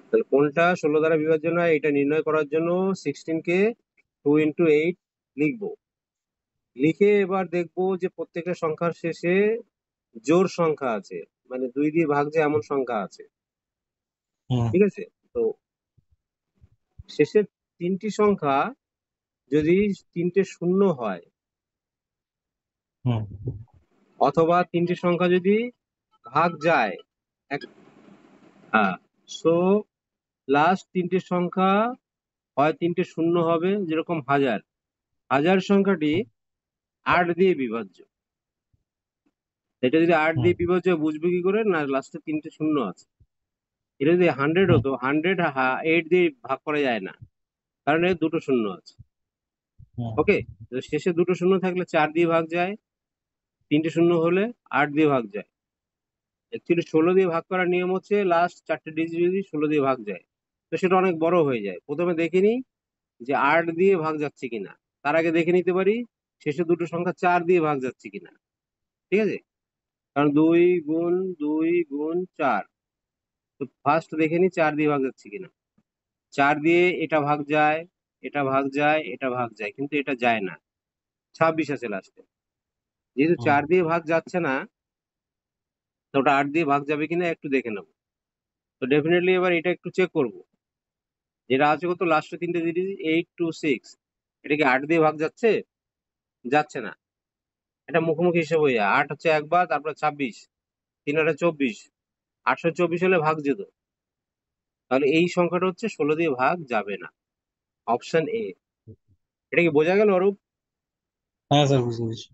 তাহলে কোনটা 16 দ্বারা বিভাজ্য নয় এটা নির্ণয় করার জন্য 16 কে 2 × 8 লিখবো। লিখে এবার দেখবো যে প্রত্যেকটা সংখ্যার শেষে জোড় সংখ্যা আছে, মানে 2 দিয়ে ভাগ যায় এমন সংখ্যা আছে। হুম। ঠিক আছে, তো শেষের তিনটি সংখ্যা যদি তিনটে শূন্য হয়, হুম। অথবা তিনটি সংখ্যা যদি ভাগ যায় এক, হ্যাঁ, সো লাস্ট তিনটে সংখ্যা হয় তিনটে শূন্য হবে, যেরকম হাজার। হাজার সংখ্যাটি 8 দিয়ে বিভাজ্য। এটা যদি 8 হুম। দিয়ে বিভাজ্য হয়, বুঝবে কি করে না লাস্টে তিনটে শূন্য আছে। এটা যদি 100 হুম। হতো, 100 8 দিয়ে ভাগ করা যায় না, কারণ এর দুটো শূন্য আছে। হুম। ওকে, শেষে দুটো শূন্য থাকলে 4 দিয়ে ভাগ যায়, তিনটে শূন্য হলে 8 দিয়ে ভাগ যায়। অ্যাকচুয়ালি 16 দিয়ে ভাগ করার নিয়ম হচ্ছে লাস্ট চারটে ডিজিট যদি 16 দিয়ে ভাগ যায়, তো সেটা অনেক বড় হয়ে যায়। প্রথমে দেখে নিই যে 8 দিয়ে ভাগ যাচ্ছে কিনা, তার আগে দেখে নিতে পারি শেষে দুটো সংখ্যা 4 দিয়ে ভাগ যাচ্ছে কিনা। ঠিক আছে, কারণ 2 × 2 × 4, তো ফার্স্ট দেখে নিই 4 দিয়ে ভাগ যাচ্ছে কিনা। 4 দিয়ে এটা ভাগ যায়, এটা ভাগ যায়, এটা ভাগ যায়, কিন্তু এটা যায় না। 26 আছে লাস্টে। যেহেতু হুম। 4 দিয়ে ভাগ যাচ্ছে না, তো ওটা 8 দিয়ে ভাগ যাবে কিনা একটু দেখে নেবো। তো ডেফিনেটলি এবার এটা একটু চেক করবো, যেটা আছে কত লাস্টে তিনটে ডিজিট 826, এটা কি 8 দিয়ে ভাগ যাচ্ছে? যাচ্ছে না। এটা মুখোমুখি হিসেব হয়ে যায়। 8 হচ্ছে একবার, তারপরে 26, 3 × 8 = 24, 824 হলে ভাগ যেত। তাহলে এই সংখ্যাটা হচ্ছে 16 দিয়ে ভাগ যাবে না, অপশন এ। এটা কি বোঝা গেল অরূপ? হ্যাঁ স্যার, বুঝতে পেরেছি।